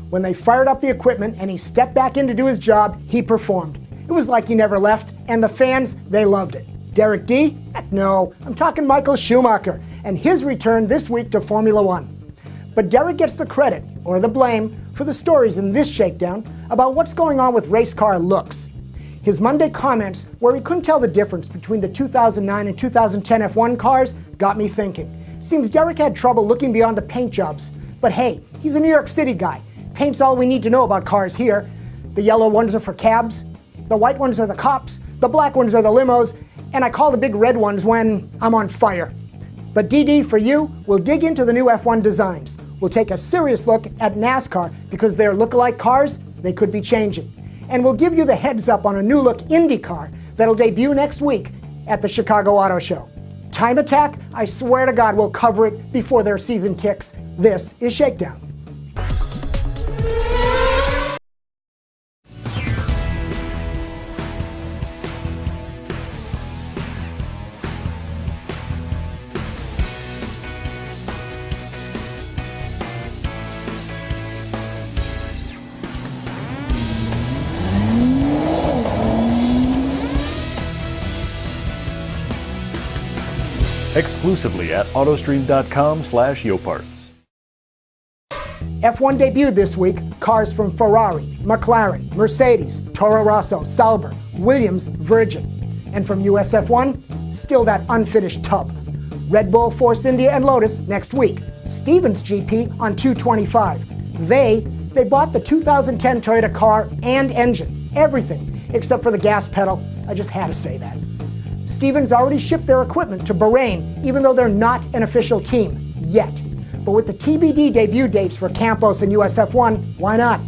When they fired up the equipment and he stepped back in to do his job, he performed. It was like he never left, and the fans, they loved it. Derek D? Heck no, I'm talking Michael Schumacher, and his return this week to Formula One. But Derek gets the credit, or the blame, for the stories in this shakedown about what's going on with race car looks. His Monday comments, where he couldn't tell the difference between the 2009 and 2010 F1 cars, got me thinking. Seems Derek had trouble looking beyond the paint jobs. But hey, he's a New York City guy. Paint's all we need to know about cars here. The yellow ones are for cabs, the white ones are the cops, the black ones are the limos, and I call the big red ones when I'm on fire. But DD, for you, we'll dig into the new F1 designs. We'll take a serious look at NASCAR because their look-alike cars, they could be changing. And we'll give you the heads up on a new look Indy car that'll debut next week at the Chicago Auto Show. Time Attack, I swear to God we'll cover it before their season kicks. This is Shakedown. Exclusively at autostream.com/yoparts. F1 debuted this week cars from Ferrari, McLaren, Mercedes, Toro Rosso, Sauber, Williams, Virgin. And from US F1, still that unfinished tub. Red Bull, Force India, and Lotus next week. Stevens GP on 225. They bought the 2010 Toyota car and engine. Everything, except for the gas pedal. I just had to say that. Stevens already shipped their equipment to Bahrain, even though they're not an official team yet. But with the TBD debut dates for Campos and US F1, why not?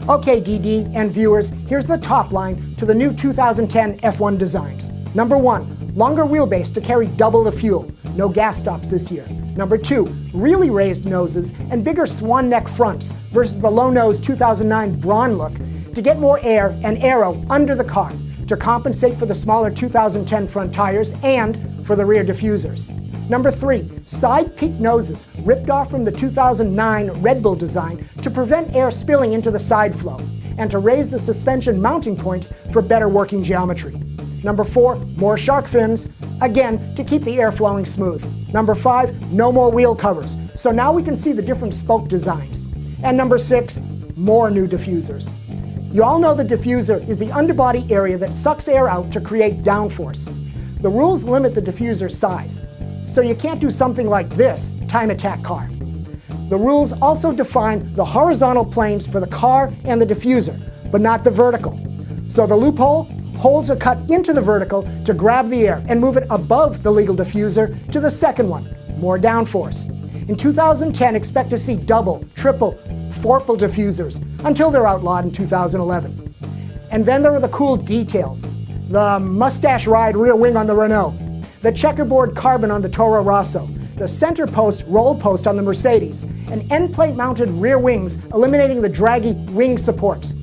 Okay, DD and viewers, here's the top line to the new 2010 F1 designs. Number 1, longer wheelbase to carry double the fuel. No gas stops this year. Number 2, really raised noses and bigger swan neck fronts versus the low-nose 2009 Braun look to get more air and aero under the car, to compensate for the smaller 2010 front tires and for the rear diffusers. Number 3, side peak noses ripped off from the 2009 Red Bull design to prevent air spilling into the side flow and to raise the suspension mounting points for better working geometry. Number 4, more shark fins, again to keep the air flowing smooth. Number 5, no more wheel covers, so now we can see the different spoke designs. And number 6, more new diffusers. You all know the diffuser is the underbody area that sucks air out to create downforce. The rules limit the diffuser size, so you can't do something like this Time Attack car. The rules also define the horizontal planes for the car and the diffuser, but not the vertical. So the loophole, holes are cut into the vertical to grab the air and move it above the legal diffuser to the second one, more downforce. In 2010, expect to see double, triple, fourple diffusers until they're outlawed in 2011. And then there are the cool details. The mustache ride rear wing on the Renault, the checkerboard carbon on the Toro Rosso, the center post roll post on the Mercedes, and end plate mounted rear wings eliminating the draggy wing supports.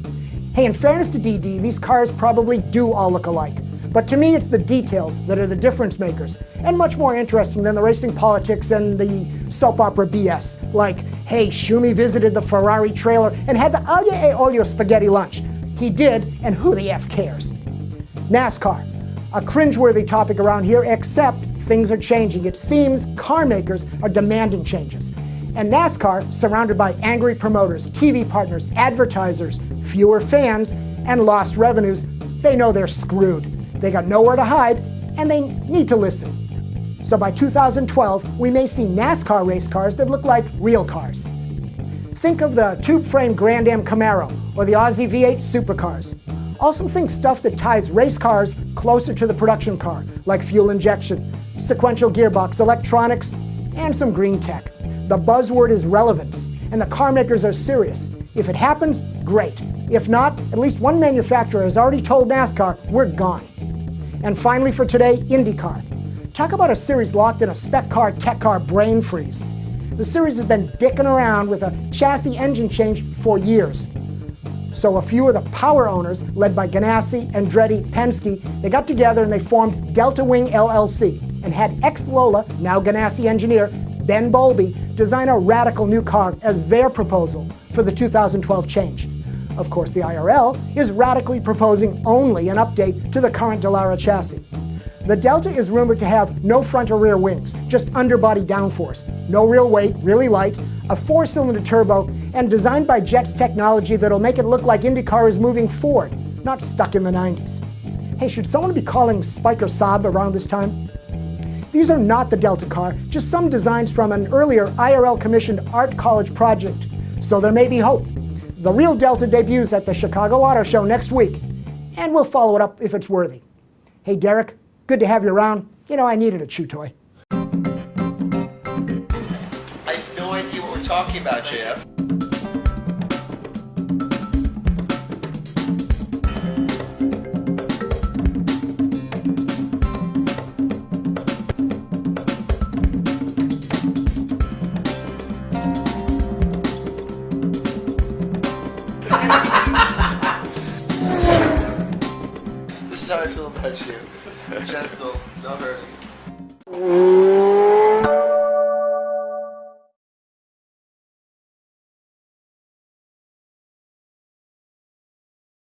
Hey, in fairness to DD, these cars probably do all look alike. But to me, it's the details that are the difference makers, and much more interesting than the racing politics and the soap opera BS. Like, hey, Schumi visited the Ferrari trailer and had the aglio e olio spaghetti lunch. He did, and who the F cares? NASCAR, a cringeworthy topic around here, except things are changing. It seems car makers are demanding changes. And NASCAR, surrounded by angry promoters, TV partners, advertisers, fewer fans, and lost revenues, they know they're screwed. They got nowhere to hide, and they need to listen. So by 2012, we may see NASCAR race cars that look like real cars. Think of the tube-frame Grand Am Camaro or the Aussie V8 supercars. Also think stuff that ties race cars closer to the production car, like fuel injection, sequential gearbox, electronics, and some green tech. The buzzword is relevance, and the car makers are serious. If it happens, great. If not, at least one manufacturer has already told NASCAR, we're gone. And finally for today, IndyCar. Talk about a series locked in a spec car, tech car brain freeze. The series has been dicking around with a chassis engine change for years. So a few of the power owners, led by Ganassi, Andretti, Penske, they got together and they formed Delta Wing LLC and had ex-Lola, now Ganassi engineer, Ben Bowlby design a radical new car as their proposal for the 2012 change. Of course, the IRL is radically proposing only an update to the current Dallara chassis. The Delta is rumored to have no front or rear wings, just underbody downforce, no real weight, really light, a 4-cylinder turbo, and designed by Jet's technology that'll make it look like IndyCar is moving forward, not stuck in the 90s. Hey, should someone be calling Spiker Saab around this time? These are not the Delta car, just some designs from an earlier IRL-commissioned art college project. So there may be hope. The real Delta debuts at the Chicago Auto Show next week, and we'll follow it up if it's worthy. Hey, Derek, good to have you around. You know, I needed a chew toy. I have no idea what we're talking about, JF. This is how I feel about you. Gentle, no hurting.